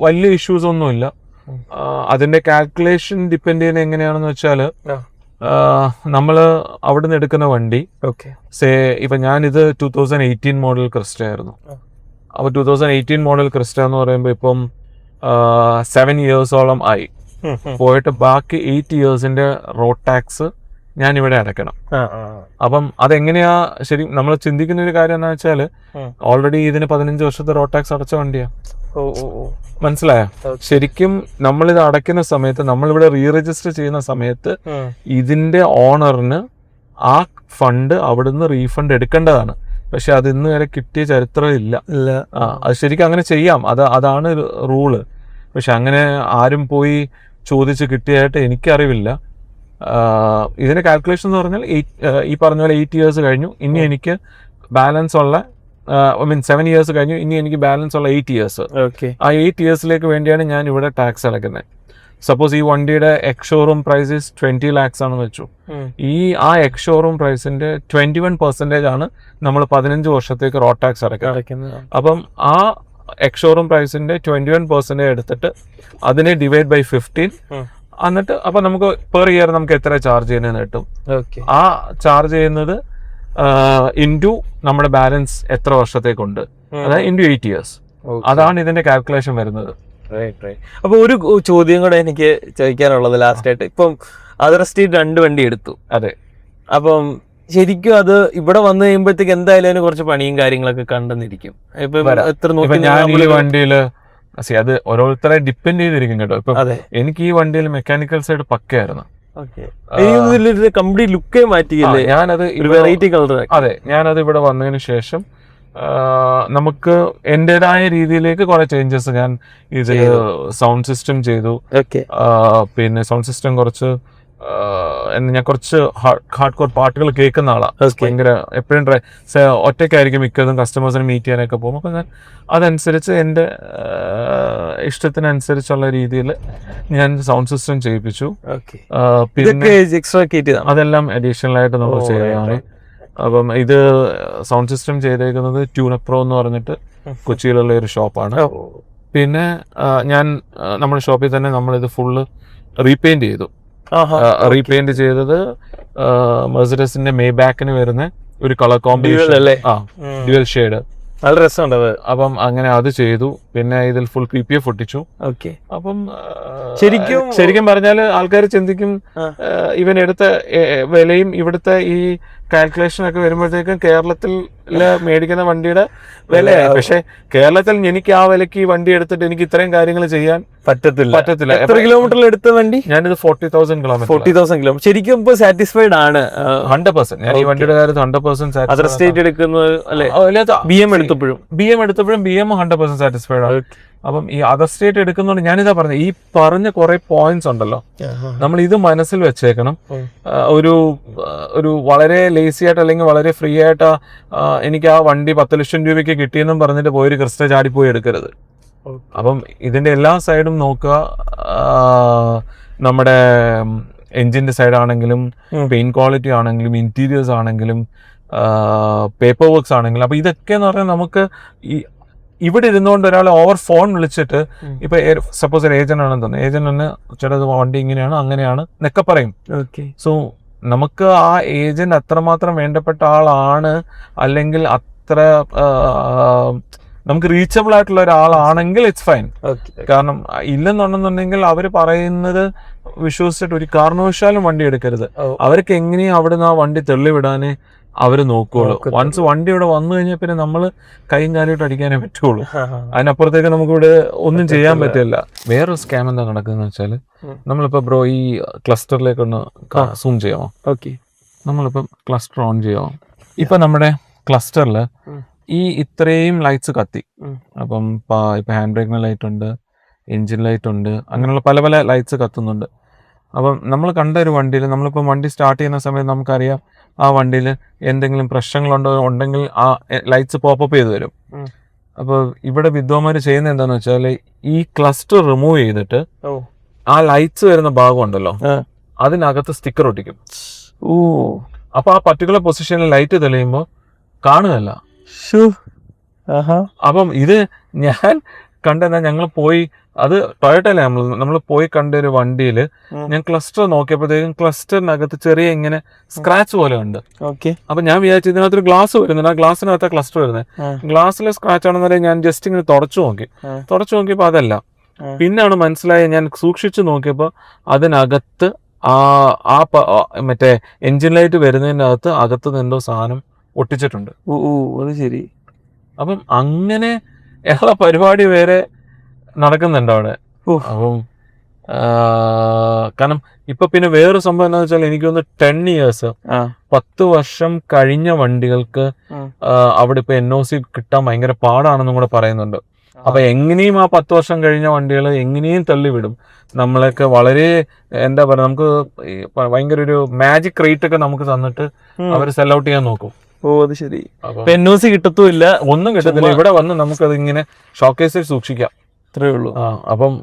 വലിയ ഇഷ്യൂസ് ഒന്നുമില്ല. അതിന്റെ കാൽക്കുലേഷൻ ഡിപ്പെൻഡ് ചെയ്യുന്നത് എങ്ങനെയാണെന്ന് വെച്ചാല്, നമ്മള് അവിടുന്ന് എടുക്കുന്ന വണ്ടി ഇപ്പൊ ഞാനിത് 2018 മോഡൽ ക്രിസ്റ്റ ആയിരുന്നു. അപ്പൊ 2018 മോഡൽ ക്രിസ്റ്റ എന്ന് പറയുമ്പോ ഇപ്പം 7 yearsോളം ആയി. പോയിട്ട് ബാക്കി 8 yearsന്റെ റോഡ് ടാക്സ് ഞാൻ ഇവിടെ അടയ്ക്കണം. അപ്പം അതെങ്ങനെയാ ശരി നമ്മൾ ചിന്തിക്കുന്ന ഒരു കാര്യം എന്താ വെച്ചാല്, ഓൾറെഡി ഇതിന് 15 വർഷത്തെ റോഡ് ടാക്സ് അടച്ച വണ്ടിയാ. മനസ്സിലായോ? ശരിക്കും നമ്മളിത് അടയ്ക്കുന്ന സമയത്ത്, നമ്മളിവിടെ റീ രജിസ്റ്റർ ചെയ്യുന്ന സമയത്ത് ഇതിന്റെ ഓണറിന് ആ ഫണ്ട് അവിടുന്ന് റീഫണ്ട് എടുക്കേണ്ടതാണ്. പക്ഷെ അത് ഇന്ന് വരെ കിട്ടിയ ചരിത്രം ഇല്ല. അത് ശരിക്കും അങ്ങനെ ചെയ്യാം, അതാണ് റൂള്. പക്ഷെ അങ്ങനെ ആരും പോയി ചോദിച്ച് കിട്ടിയായിട്ട് എനിക്കറിവില്ല. ഇതിന്റെ കാൽക്കുലേഷൻ എന്ന് പറഞ്ഞാൽ ഈ പറഞ്ഞ പോലെ 8 years കഴിഞ്ഞു, ഇനി എനിക്ക് ബാലൻസ് ഉള്ള 7 years കഴിഞ്ഞു, ഇനി എനിക്ക് ബാലൻസ് ഉള്ള 8 years. ആ 8 yearsലേക്ക് വേണ്ടിയാണ് ഞാൻ ഇവിടെ ടാക്സ് അടയ്ക്കുന്നത്. സപ്പോസ് ഈ വണ്ടിയുടെ എക്സ് ഷോറൂം പ്രൈസ് 20 lakhs ആണെന്ന് വെച്ചു. ആ എക്സ് ഷോറൂം പ്രൈസിന്റെ 21% ആണ് നമ്മൾ 15 വർഷത്തേക്ക് റോഡ് ടാക്സ് അടയ്ക്കുന്നത്. അപ്പം ആ എക്സ് ഷോറൂം പ്രൈസിന്റെ 21% എടുത്തിട്ട് അതിനെ ഡിവൈഡ് ബൈ 15, എന്നിട്ട് അപ്പൊ നമുക്ക് പെർ ഇയർ നമുക്ക് എത്ര ചാർജ് ചെയ്യുന്നതെന്ന് കിട്ടും. ആ ചാർജ് ചെയ്യുന്നത് ഇൻറ്റു നമ്മുടെ ബാലൻസ് എത്ര വർഷത്തേക്കുണ്ട്, അതായത് ഇൻറ്റു 8 years. അതാണ് ഇതിന്റെ കാൽക്കുലേഷൻ വരുന്നത്. അപ്പൊ ഒരു ചോദ്യം കൂടെ എനിക്ക് ചോദിക്കാനുള്ളത് ലാസ്റ്റ് ആയിട്ട്, ഇപ്പം അതർ സ്റ്റേറ്റ് 2 വണ്ടി എടുത്തു. അതെ. അപ്പം ശരിക്കും അത് ഇവിടെ വന്നു കഴിയുമ്പോഴത്തേക്ക് എന്തായാലും അതിന് കുറച്ച് പണിയും കാര്യങ്ങളൊക്കെ കണ്ടെന്നിരിക്കും. ഞാൻ ഈ വണ്ടിയില് അത് ഓരോരുത്തരെ ഡിപ്പെൻഡ് ചെയ്തിരിക്കും കേട്ടോ. ഇപ്പൊ എനിക്ക് ഈ വണ്ടിയിൽ മെക്കാനിക്കൽ സൈഡ് പക്കയായിരുന്നു. കംപ്ലീറ്റ് ലുക്കേ മാറ്റിയില്ലേ? ഞാനത് വെറൈറ്റി കളർ. അതെ, ഞാനത് ഇവിടെ വന്നതിന് ശേഷം നമുക്ക് എന്റേതായ രീതിയിലേക്ക് കുറെ ചേഞ്ചസ് ഞാൻ ഇത് സൗണ്ട് സിസ്റ്റം ചെയ്തു. പിന്നെ സൗണ്ട് സിസ്റ്റം കുറച്ച് ഞാൻ കുറച്ച് ഹാർഡ് കോർ പാട്ടുകൾ കേൾക്കുന്ന ആളാണ്. ഭയങ്കര എപ്പോഴും ഒറ്റയ്ക്കായിരിക്കും മിക്കതും കസ്റ്റമേഴ്സിനെ മീറ്റ് ചെയ്യാനൊക്കെ പോകും. അപ്പൊ ഞാൻ അതനുസരിച്ച് എൻ്റെ ഇഷ്ടത്തിനനുസരിച്ചുള്ള രീതിയിൽ ഞാൻ സൗണ്ട് സിസ്റ്റം ചെയ്യിപ്പിച്ചു. പിന്നെ അതെല്ലാം അഡീഷണൽ ആയിട്ട് നമ്മൾ ചെയ്തതാണ്. അപ്പം ഇത് സൗണ്ട് സിസ്റ്റം ചെയ്തേക്കുന്നത് ട്യൂണപ്പ് പ്രോ എന്ന് പറഞ്ഞിട്ട് കൊച്ചിയിലുള്ള ഒരു ഷോപ്പാണ്. പിന്നെ ഞാൻ നമ്മുടെ ഷോപ്പിൽ തന്നെ നമ്മളിത് ഫുള്ള് റീപെയിന്റ് ചെയ്തു. റീപെയിന്റ് ചെയ്തത് മെർസിഡസിന്റെ മേബാക്കിന് വരുന്ന ഒരു കളർ കോമ്പിനേഷൻ, ഡ്യുവൽ ഷെയ്ഡ്, നല്ല രസമുണ്ട് അത്. അപ്പം അങ്ങനെ അത് ചെയ്തു. പിന്നെ ഇതിൽ ഫുൾ PPF ഒട്ടിച്ചു. അപ്പം ശരിക്കും പറഞ്ഞാൽ ആൾക്കാർ ചിന്തിക്കും ഇവൻ എടുത്ത വിലയും ഇവിടുത്തെ ഈ കാൽക്കുലേഷൻ ഒക്കെ വരുമ്പോഴത്തേക്കും കേരളത്തിൽ മേടിക്കുന്ന വണ്ടിയുടെ വിലയായി. പക്ഷെ കേരളത്തിൽ എനിക്ക് ആ വിലക്ക് ഈ വണ്ടി എടുത്തിട്ട് എനിക്ക് ഇത്രയും കാര്യങ്ങൾ ചെയ്യാൻ പറ്റത്തില്ല. എത്ര കിലോമീറ്ററിൽ എടുത്ത വണ്ടി? ഞാനിത് 40,000 കിലോമീറ്റർ. ശരിക്കും ഇപ്പൊ സാറ്റിസ്ഫൈഡ് ആണ് 100%. ഞാൻ ഈ വണ്ടിയുടെ കാര്യത്തിൽ 100% അതർ സ്റ്റേറ്റ് എടുക്കുന്നത് അല്ലെ? BM എടുത്തപ്പോഴും BM 100% സാറ്റിസ്ഫൈഡ് ആണ്. അപ്പം ഈ അതർ സ്റ്റേറ്റ് എടുക്കുന്നതുകൊണ്ട് ഞാനിതാ പറഞ്ഞത്, ഈ പറഞ്ഞ കുറെ പോയിന്റ്സ് ഉണ്ടല്ലോ, നമ്മൾ ഇത് മനസ്സിൽ വെച്ചേക്കണം. ഒരു വളരെ ലേസി ആയിട്ട് അല്ലെങ്കിൽ വളരെ ഫ്രീ ആയിട്ട് എനിക്ക് ആ വണ്ടി 10 ലക്ഷം രൂപയ്ക്ക് കിട്ടിയെന്നും പറഞ്ഞിട്ട് പോയൊരു ക്രിസ്റ്റ ചാടിപ്പോയി എടുക്കരുത്. അപ്പം ഇതിന്റെ എല്ലാ സൈഡും നോക്കുക. നമ്മുടെ എൻജിന്റെ സൈഡ് ആണെങ്കിലും, പെയിന്റ് ക്വാളിറ്റി ആണെങ്കിലും, ഇന്റീരിയേഴ്സ് ആണെങ്കിലും, പേപ്പർ വർക്ക്സ് ആണെങ്കിലും, അപ്പൊ ഇതൊക്കെ എന്ന് പറഞ്ഞാൽ നമുക്ക് ഇവിടെ ഇരുന്നുകൊണ്ട് ഒരാളെ ഓവർ ഫോൺ വിളിച്ചിട്ട്, ഇപ്പൊ സപ്പോസ് ഒരു ഏജന്റ് ആണെന്ന് തോന്നുന്നു, ഏജന്റ് തന്നെ ചേട്ടാ വണ്ടി ഇങ്ങനെയാണ് അങ്ങനെയാണ് എന്നൊക്കെ പറയും. സോ നമുക്ക് ആ ഏജന്റ് അത്രമാത്രം വേണ്ടപ്പെട്ട ആളാണ്, അല്ലെങ്കിൽ അത്ര നമുക്ക് റീച്ചബിൾ ആയിട്ടുള്ള ഒരാളാണെങ്കിൽ ഇറ്റ്സ് ഫൈൻ. കാരണം ഇല്ലെന്നുണ്ടെന്നുണ്ടെങ്കിൽ അവർ പറയുന്നത് വിശ്വസിച്ചിട്ട് ഒരു കാരണവശാലും വണ്ടി എടുക്കരുത്. അവർക്ക് എങ്ങനെയും അവിടുന്ന് ആ വണ്ടി തെള്ളിവിടാനേ അവര് നോക്കുള്ളൂ. വൺസ് വണ്ടി ഇവിടെ വന്നു കഴിഞ്ഞാൽ പിന്നെ നമ്മള് കൈയും കാലിട്ട് അടിക്കാനേ പറ്റുള്ളൂ. അതിനപ്പുറത്തേക്ക് നമുക്ക് ഇവിടെ ഒന്നും ചെയ്യാൻ പറ്റില്ല. വേറൊരു സ്കാം എന്താ നടക്കുന്നത് വെച്ചാല്, നമ്മളിപ്പോ ബ്രോ ഈ ക്ലസ്റ്ററിലേക്ക് ഒന്ന് സൂം ചെയ്യാമോ? നമ്മളിപ്പം ക്ലസ്റ്റർ ഓൺ ചെയ്യാമോ? ഇപ്പൊ നമ്മുടെ ക്ലസ്റ്ററില് ഈ ഇത്രയും ലൈറ്റ്സ് കത്തി. അപ്പം ഇപ്പൊ ഹാൻഡ് ബ്രേക്കിന് ലൈറ്റ് ഉണ്ട്, എഞ്ചിൻ ലൈറ്റ് ഉണ്ട്, അങ്ങനെയുള്ള പല പല ലൈറ്റ്സ് കത്തുന്നുണ്ട്. അപ്പം നമ്മൾ കണ്ട ഒരു വണ്ടിയിൽ നമ്മളിപ്പം വണ്ടി സ്റ്റാർട്ട് ചെയ്യുന്ന സമയത്ത് നമുക്കറിയാം ആ വണ്ടിയിൽ എന്തെങ്കിലും പ്രശ്നങ്ങളുണ്ടെങ്കിൽ ആ ലൈറ്റ്സ് പോപ്പപ്പ് ചെയ്ത് വരും. അപ്പോൾ ഇവിടെ വിദ്വാന്മാർ ചെയ്യുന്നത് എന്താണെന്ന് വെച്ചാൽ, ഈ ക്ലസ്റ്റർ റിമൂവ് ചെയ്തിട്ട് ആ ലൈറ്റ്സ് വരുന്ന ഭാഗം ഉണ്ടല്ലോ അതിനകത്ത് സ്റ്റിക്കർ ഒട്ടിക്കും. അപ്പൊ ആ പർട്ടിക്കുലർ പൊസിഷനിൽ ലൈറ്റ് തെളിയുമ്പോൾ കാണുകയല്ല. അപ്പം ഇത് ഞാൻ കണ്ടെന്നാ, ഞങ്ങൾ പോയി, അത് ടൊയോട്ടയിലെ നമ്മൾ പോയി കണ്ട ഒരു വണ്ടിയിൽ ഞാൻ ക്ലസ്റ്റർ നോക്കിയപ്പോഴത്തേക്കും ക്ലസ്റ്ററിനകത്ത് ചെറിയ ഇങ്ങനെ സ്ക്രാച്ച് പോലെ ഉണ്ട്. അപ്പൊ ഞാൻ വിചാരിച്ചു ഇതിനകത്തൊരു ഗ്ലാസ് വരുന്നുണ്ട്, ആ ഗ്ലാസിനകത്ത് ക്ലസ്റ്റർ വരുന്നത്. ഗ്ലാസ്സിലെ സ്ക്രാച്ച് ആണെന്നറിയാൻ ഞാൻ ജസ്റ്റ് ഇങ്ങനെ തുടച്ചു നോക്കിയപ്പോ അതല്ല. പിന്നാണ് മനസ്സിലായി, ഞാൻ സൂക്ഷിച്ചു നോക്കിയപ്പോ അതിനകത്ത് ആ മറ്റേ എഞ്ചിൻ ലൈറ്റ് വരുന്നതിനകത്ത് അകത്ത് എന്തോ സാധനം ഒട്ടിച്ചിട്ടുണ്ട്. അത് ശരി. അപ്പം അങ്ങനെ ഉള്ള പരിപാടി വേറെ നടക്കുന്നുണ്ട് അവിടെ. അപ്പം കാരണം ഇപ്പൊ പിന്നെ വേറൊരു സംഭവം എന്താ വെച്ചാൽ, എനിക്കൊന്ന് 10 years 10 വർഷം കഴിഞ്ഞ വണ്ടികൾക്ക് അവിടെ ഇപ്പൊ NOC കിട്ടാൻ ഭയങ്കര പാടാണെന്നും കൂടെ പറയുന്നുണ്ട്. അപ്പൊ എങ്ങനെയും ആ 10 വർഷം കഴിഞ്ഞ വണ്ടികൾ എങ്ങനെയും തള്ളിവിടും. നമ്മളൊക്കെ വളരെ എന്താ പറയുക, നമുക്ക് ഭയങ്കര ഒരു മാജിക് റേറ്റ് ഒക്കെ നമുക്ക് തന്നിട്ട് അവർ സെൽ ഔട്ട് ചെയ്യാൻ നോക്കും. ഓ അത് ശരി. NOC കിട്ടത്തുമില്ല, ഒന്നും കിട്ടത്തില്ല. ഇവിടെ വന്ന് നമുക്കത് ഇങ്ങനെ ഷോക്കേസിൽ സൂക്ഷിക്കാം, അത്രേ ഉള്ളൂ. അപ്പം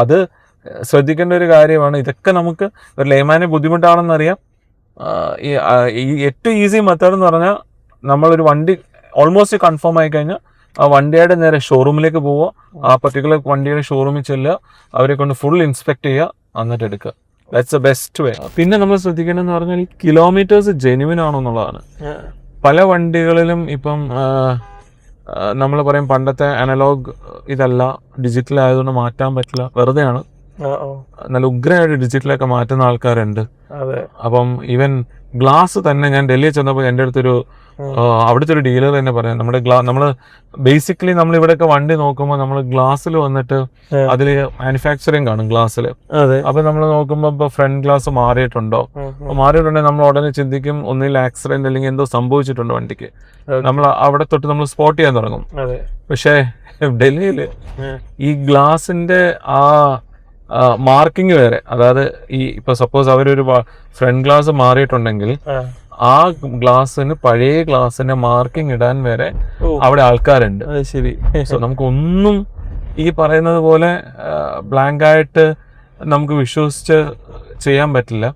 അത് ശ്രദ്ധിക്കേണ്ട ഒരു കാര്യമാണ്. ഇതൊക്കെ നമുക്ക് ഒരു ലേമാനെ ബുദ്ധിമുട്ടാണെന്നറിയാം. ഈ ഏറ്റവും ഈസി മെത്തേഡ് എന്ന് പറഞ്ഞാൽ നമ്മളൊരു വണ്ടി ഓൾമോസ്റ്റ് കൺഫേം ആയി കഴിഞ്ഞാൽ ആ വണ്ടിയുടെ നേരെ ഷോറൂമിലേക്ക് പോവുക, ആ പർട്ടിക്കുലർ വണ്ടിയുടെ ഷോറൂമിൽ ചെല്ലുക, അവരെ കൊണ്ട് ഫുൾ ഇൻസ്പെക്ട് ചെയ്യുക, എന്നിട്ട് എടുക്കുക. That's the best way. പിന്നെ നമ്മൾ ശ്രദ്ധിക്കേണ്ടതെന്ന് പറഞ്ഞാൽ ഈ കിലോമീറ്റേഴ്സ് ജെന്യുവിൻ ആണോ എന്നുള്ളതാണ്. പല വണ്ടികളിലും ഇപ്പം നമ്മൾ പറയും പണ്ടത്തെ അനലോഗ് ഇതല്ല, ഡിജിറ്റൽ ആയതുകൊണ്ട് മാറ്റാൻ പറ്റില്ല, വെറുതെയാണ്. നല്ല ഉഗ്രമായിട്ട് ഡിജിറ്റലൊക്കെ മാറ്റുന്ന ആൾക്കാരുണ്ട്. അപ്പം ഈവൻ ഗ്ലാസ് തന്നെ, ഞാൻ ഡൽഹിയിൽ ചെന്നപ്പോൾ എൻ്റെ അടുത്തൊരു അവിടുത്തെ ഒരു ഡീലർ തന്നെ പറയാം, നമ്മള് ബേസിക്കലി നമ്മൾ ഇവിടെയൊക്കെ വണ്ടി നോക്കുമ്പോൾ നമ്മൾ ഗ്ലാസ്സിൽ വന്നിട്ട് അതിൽ മാനുഫാക്ചറിങ് കാണും ഗ്ലാസ്സിൽ. അപ്പൊ നമ്മൾ നോക്കുമ്പോൾ ഇപ്പൊ ഫ്രണ്ട് ഗ്ലാസ് മാറിയിട്ടുണ്ടോ, മാറിയിട്ടുണ്ടെങ്കിൽ നമ്മൾ ഉടനെ ചിന്തിക്കും ഒന്നിൽ ആക്സിഡന്റ് അല്ലെങ്കിൽ എന്തോ സംഭവിച്ചിട്ടുണ്ടോ വണ്ടിക്ക്. നമ്മൾ അവിടെ തൊട്ട് നമ്മൾ സ്പോട്ട് ചെയ്യാൻ തുടങ്ങും. പക്ഷേ ഡൽഹിയില് ഈ ഗ്ലാസിന്റെ ആ മാർക്കിങ് വേറെ. അതായത് ഈ ഇപ്പൊ സപ്പോസ് അവരൊരു ഫ്രണ്ട് ഗ്ലാസ് മാറിയിട്ടുണ്ടെങ്കിൽ ആ ഗ്ലാസ്സിന് പഴയ ഗ്ലാസിന്റെ മാർക്കിംഗ് ഇടാൻ വരെ അവിടെ ആൾക്കാരുണ്ട്. ശരി. സോ നമുക്കൊന്നും ഈ പറയുന്നത് പോലെ ബ്ലാങ്ക് ആയിട്ട് നമുക്ക് വിശ്വസിച്ച് ചെയ്യാൻ പറ്റില്ല.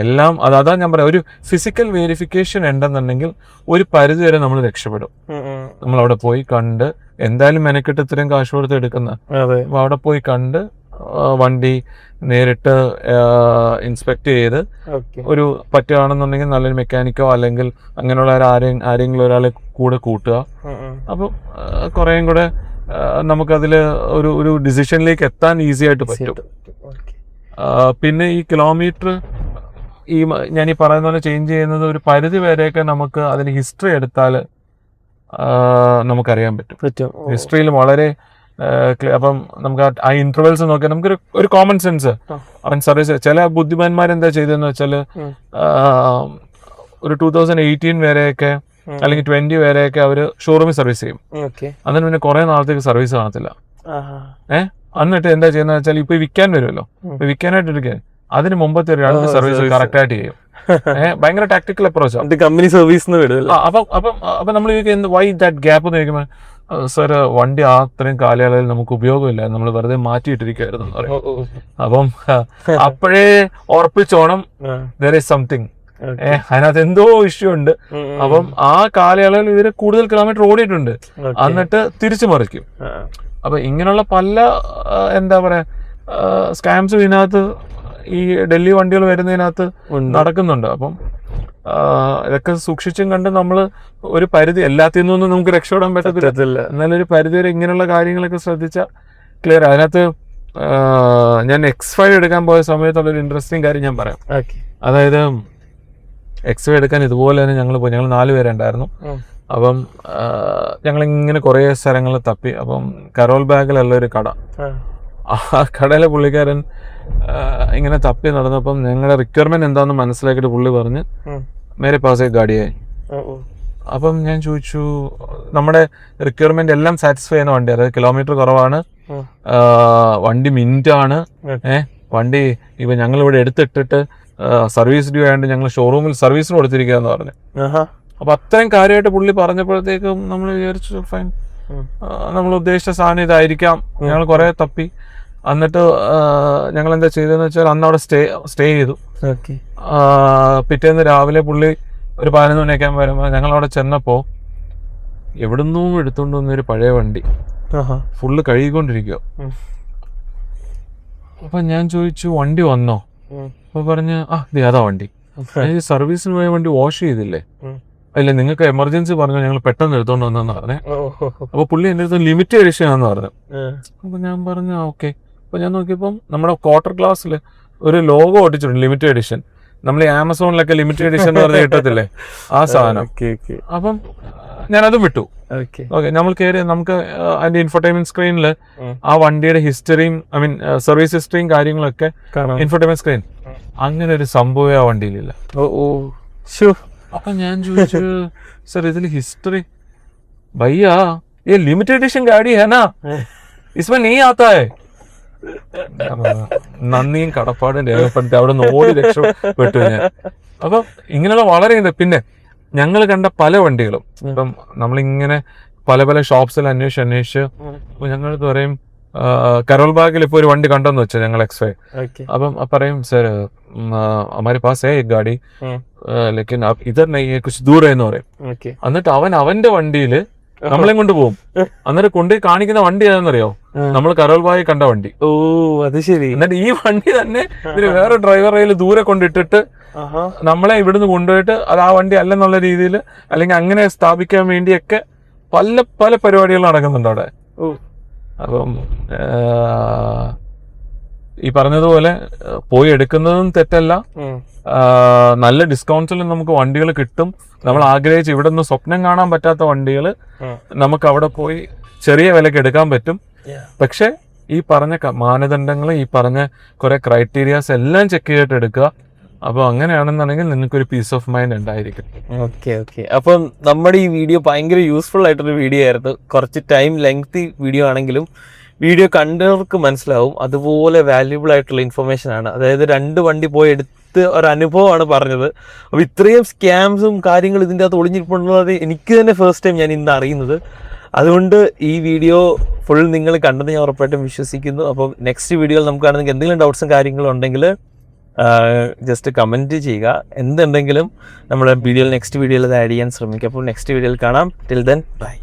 എല്ലാം അതാ ഞാൻ പറയാം, ഒരു ഫിസിക്കൽ വെരിഫിക്കേഷൻ ഉണ്ടെന്നുണ്ടെങ്കിൽ ഒരു പരിധി വരെ നമ്മൾ രക്ഷപ്പെടും. നമ്മൾ അവിടെ പോയി കണ്ട്, എന്തായാലും മെനക്കെട്ട് ഇത്രയും കാശ് കൊടുത്ത് എടുക്കുന്ന, അപ്പൊ അവിടെ പോയി കണ്ട് വണ്ടി നേരിട്ട് ഇൻസ്പെക്ട് ചെയ്ത് ഒരു പറ്റുകയാണെന്നുണ്ടെങ്കിൽ നല്ലൊരു മെക്കാനിക്കോ അല്ലെങ്കിൽ അങ്ങനെയുള്ള ആരെങ്കിലും ഒരാളെ കൂടെ കൂട്ടുക. അപ്പം കുറേയും കൂടെ നമുക്കതില് ഒരു ഡിസിഷനിലേക്ക് എത്താൻ ഈസി ആയിട്ട് പറ്റും. പിന്നെ ഈ കിലോമീറ്റർ ഞാൻ ഈ പറയുന്ന പോലെ ചേഞ്ച് ചെയ്യുന്നത് ഒരു പരിധി വരെയൊക്കെ നമുക്ക് അതിന് ഹിസ്റ്ററി എടുത്താൽ നമുക്കറിയാൻ പറ്റും. ഹിസ്റ്ററിയിൽ വളരെ അപ്പം നമുക്ക് ആ ഇന്റർവെൽസ് നോക്കിയാൽ നമുക്ക് ഒരു കോമൺ സെൻസ് അവൻ സർവീസ്. ചില ബുദ്ധിമാന്മാരെന്താ ചെയ്തതെന്ന് വെച്ചാൽ ഒരു 2018 വരെയൊക്കെ അല്ലെങ്കിൽ 20 വരെയൊക്കെ അവര് ഷോറൂമിൽ സർവീസ് ചെയ്യും. അതിന് പിന്നെ കുറെ നാളത്തേക്ക് സർവീസ് കാണത്തില്ല. എന്നിട്ട് എന്താ ചെയ്യുന്ന വെച്ചാൽ ഇപ്പൊ വിൽക്കാൻ വരുമല്ലോ, വിൽക്കാനായിട്ട് എടുക്കാൻ അതിന് മുമ്പത്തെ ഒരു 2 സർവീസ് കറക്റ്റ് ആയിട്ട് ചെയ്യും. ഭയങ്കര ടാക്ടിക്കൽ അപ്രോച്ചാണ്, കമ്പനി സർവീസ്. അപ്പൊ നമ്മൾ വൈ ദാറ്റ് ഗ്യാപ്പ് എന്ന് ചോദിക്കുമ്പോൾ സർ വണ്ടി അത്രയും കാലയളവിൽ നമുക്ക് ഉപയോഗമില്ല, നമ്മൾ വെറുതെ മാറ്റിയിട്ടിരിക്കുവായിരുന്നു പറയും. അപ്പം അപ്പോഴേ ഉറപ്പിച്ചോണം there is something, അതിനകത്ത് എന്തോ ഇഷ്യൂ ഉണ്ട്. അപ്പം ആ കാലയളവിൽ ഇവര് കൂടുതൽ കിലോമീറ്റർ ഓടിയിട്ടുണ്ട്, എന്നിട്ട് തിരിച്ചു മറിക്കും. അപ്പൊ ഇങ്ങനെയുള്ള പല എന്താ പറയാ സ്കാംസും ഇതിനകത്ത് ഈ ഡൽഹി വണ്ടികൾ വരുന്നതിനകത്ത് നടക്കുന്നുണ്ട്. അപ്പം ഇതൊക്കെ സൂക്ഷിച്ചും കണ്ട് നമ്മൾ ഒരു പരിധി, എല്ലാത്തിൽ നിന്നൊന്നും നമുക്ക് രക്ഷപ്പെടാൻ പറ്റത്തില്ല, എന്നാലും ഒരു പരിധി വരെ ഇങ്ങനെയുള്ള കാര്യങ്ങളൊക്കെ ശ്രദ്ധിച്ചാൽ ക്ലിയർ. അതിനകത്ത് ഞാൻ X5 എടുക്കാൻ പോയ സമയത്തുള്ളൊരു ഇൻട്രസ്റ്റിംഗ് കാര്യം ഞാൻ പറയാം. അതായത് X5 എടുക്കാൻ ഇതുപോലെ തന്നെ ഞങ്ങൾ 4 പേരുണ്ടായിരുന്നു. അപ്പം ഞങ്ങളിങ്ങനെ കുറേ സ്ഥലങ്ങളിൽ തപ്പി. അപ്പം കരോൾ ബാഗിലുള്ള ഒരു കട, ആ കടയിലെ പുള്ളിക്കാരൻ ഇങ്ങനെ തപ്പി നടന്നപ്പം ഞങ്ങളുടെ റിക്വയർമെന്റ് എന്താണെന്ന് മനസ്സിലാക്കിയിട്ട് പുള്ളി പറഞ്ഞ് മേരെ പാസേ ഗാഡിയായി. അപ്പം ഞാൻ ചോദിച്ചു, നമ്മുടെ റിക്വയർമെന്റ് എല്ലാം സാറ്റിസ്ഫൈ ചെയ്യുന്ന വണ്ടി, അതായത് കിലോമീറ്റർ കുറവാണ്, വണ്ടി മിന്റ് ആണ്, വണ്ടി ഇപ്പൊ ഞങ്ങൾ ഇവിടെ എടുത്തിട്ടിട്ട് സർവീസ് ഡ്യൂ ആയതുകൊണ്ട് ഞങ്ങൾ ഷോറൂമിൽ സർവീസിന് കൊടുത്തിരിക്കുക എന്ന് പറഞ്ഞു. അപ്പൊ അത്രയും കാര്യമായിട്ട് പുള്ളി പറഞ്ഞപ്പോഴത്തേക്കും നമ്മൾ വിചാരിച്ചു ഫൈൻ, നമ്മൾ ഉദ്ദേശിച്ച സാധനം ഇതായിരിക്കാം. ഞങ്ങൾ കുറെ തപ്പി. എന്നിട്ട് ഞങ്ങൾ എന്താ ചെയ്തതെന്ന് വെച്ചാൽ അന്ന് അവിടെ സ്റ്റേ ചെയ്തു. പിറ്റേന്ന് രാവിലെ പുള്ളി ഒരു 11 മണിയൊക്കെ വരുമ്പോൾ ഞങ്ങൾ അവിടെ ചെന്നപ്പോ എവിടുന്നും എടുത്തോണ്ട് വന്നൊരു പഴയ വണ്ടി ഫുള്ള് കഴുകിക്കൊണ്ടിരിക്കുക. അപ്പൊ ഞാൻ ചോദിച്ചു വണ്ടി വന്നോ? അപ്പൊ പറഞ്ഞ് അതാ വണ്ടി, സർവീസിന് പോയ വണ്ടി വാഷ് ചെയ്തില്ലേ? ഇല്ല, നിങ്ങൾക്ക് എമർജൻസി പറഞ്ഞു ഞങ്ങൾ പെട്ടെന്ന് എടുത്തോണ്ട് വന്നെന്ന് പറഞ്ഞേ. അപ്പൊ പുള്ളി എൻ്റെ അടുത്ത് ലിമിറ്റഡ് എഡിഷൻ ആണെന്ന് പറഞ്ഞു. അപ്പൊ ഞാൻ പറഞ്ഞു ഓക്കെ. അപ്പൊ ഞാൻ നോക്കിയപ്പം നമ്മുടെ ക്വാർട്ടർ ഗ്ലാസ്സിൽ ഒരു ലോഗോ ഒട്ടിച്ചിട്ടുണ്ട്, ലിമിറ്റഡ് എഡിഷൻ. നമ്മൾ ഈ ആമസോണിലൊക്കെ ലിമിറ്റഡ് എഡിഷൻ എന്ന് പറഞ്ഞ് കിട്ടത്തില്ലേ, ആ സാധനം. അപ്പം ഞാനത് വിട്ടു. ഓക്കെ, നമ്മൾ കയറി നമുക്ക് അതിന്റെ ഇൻഫോർടൈൻമെന്റ് സ്ക്രീനിൽ ആ വണ്ടിയുടെ ഹിസ്റ്ററിയും സർവീസ് ഹിസ്റ്ററിയും കാര്യങ്ങളൊക്കെ ഇൻഫോർടൈൻമെന്റ് സ്ക്രീൻ. അങ്ങനെ ഒരു സംഭവം ആ വണ്ടിയിലില്ല. അപ്പൊ ഞാൻ ചോദിച്ചു, സർ ഇതിൽ ഹിസ്റ്ററി ഭയ്യ ये लिमिटेड एडिशन गाड़ी है ना, इसमें नहीं आता है. നന്ദിയും കടപ്പാടും രേഖപ്പെടുത്തി അവിടെ നിന്ന് ഓടി രക്ഷപ്പെട്ടു ഞാൻ. അപ്പൊ ഇങ്ങനെയുള്ള വളരെ ഇത്. പിന്നെ ഞങ്ങൾ കണ്ട പല വണ്ടികളും ഇപ്പം നമ്മളിങ്ങനെ പല പല ഷോപ്സിൽ അന്വേഷിച്ച് ഞങ്ങൾ പറയും കരോൾ ബാഗിൽ ഇപ്പൊ ഒരു വണ്ടി കണ്ടെന്ന് വെച്ചാൽ ഞങ്ങൾ X5. അപ്പം പറയും സർ हमारे पास है एक गाड़ी लेकिन आप इधर नहीं है, कुछ दूर है എന്ന് പറയും. എന്നിട്ട് അവന്റെ വണ്ടിയില് നമ്മളെ കൊണ്ട് പോകും. അന്നേരം കൊണ്ടുപോയി കാണിക്കുന്ന വണ്ടി ഏതാണെന്നറിയോ? നമ്മൾ കരോൾ ബാഗിൽ കണ്ട വണ്ടി. ഓ അത് ശരി. എന്നിട്ട് ഈ വണ്ടി തന്നെ ഒരു വേറെ ഡ്രൈവറേൽ ദൂരെ കൊണ്ടിട്ടിട്ട് നമ്മളെ ഇവിടുന്ന് കൊണ്ടുപോയിട്ട് അത് ആ വണ്ടി അല്ലെന്നുള്ള രീതിയിൽ അല്ലെങ്കിൽ അങ്ങനെ സ്ഥാപിക്കാൻ വേണ്ടിയൊക്കെ പല പല പരിപാടികൾ നടക്കുന്നുണ്ട് അവിടെ. അപ്പം ഈ പറഞ്ഞതുപോലെ പോയി എടുക്കുന്നതും തെറ്റല്ല. നല്ല ഡിസ്കൗണ്ട്സിലും നമുക്ക് വണ്ടികൾ കിട്ടും. നമ്മൾ ആഗ്രഹിച്ച് ഇവിടെ നിന്ന് സ്വപ്നം കാണാൻ പറ്റാത്ത വണ്ടികൾ നമുക്ക് അവിടെ പോയി ചെറിയ വിലക്ക് എടുക്കാൻ പറ്റും. പക്ഷെ ഈ പറഞ്ഞ മാനദണ്ഡങ്ങൾ, ഈ പറഞ്ഞ കുറെ ക്രൈറ്റീരിയാസ് എല്ലാം ചെക്ക് ചെയ്തിട്ട് എടുക്കുക. അപ്പൊ അങ്ങനെയാണെന്നുണ്ടെങ്കിൽ നിങ്ങൾക്കൊരു പീസ് ഓഫ് മൈൻഡ് ഉണ്ടായിരിക്കും. ഓക്കെ. അപ്പം നമ്മുടെ ഈ വീഡിയോ ഭയങ്കര യൂസ്ഫുൾ ആയിട്ടൊരു വീഡിയോ ആയിരുന്നു. കുറച്ച് ടൈം ലെങ്തി വീഡിയോ ആണെങ്കിലും വീഡിയോ കണ്ടവർക്ക് മനസ്സിലാവും അതുപോലെ വാല്യുബിൾ ആയിട്ടുള്ള ഇൻഫർമേഷൻ ആണ്. അതായത് 2 വണ്ടി പോയി എടുത്ത് ഒരു അനുഭവമാണ് പറഞ്ഞത്. അപ്പൊ ഇത്രയും സ്കാംസും കാര്യങ്ങളും ഇതിൻ്റെ അകത്ത് ഒളിഞ്ഞിരിപ്പുള്ളത് എനിക്ക് തന്നെ ഫസ്റ്റ് ടൈം ഞാൻ ഇന്ന് അറിയുന്നത്. അതുകൊണ്ട് ഈ വീഡിയോ ഫുൾ നിങ്ങൾ കണ്ടെന്ന് ഞാൻ ഉറപ്പായിട്ടും വിശ്വസിക്കുന്നു. അപ്പം നെക്സ്റ്റ് വീഡിയോയിൽ നമുക്ക് കാണുന്നെങ്കിൽ എന്തെങ്കിലും ഡൗട്ട്സും കാര്യങ്ങളും ഉണ്ടെങ്കിൽ ജസ്റ്റ് കമൻറ്റ് ചെയ്യുക. എന്തുണ്ടെങ്കിലും നമ്മുടെ നെക്സ്റ്റ് വീഡിയോയിൽ അത് ആഡ് ചെയ്യാൻ ശ്രമിക്കുക. അപ്പോൾ നെക്സ്റ്റ് വീഡിയോയിൽ കാണാം. Till then bye.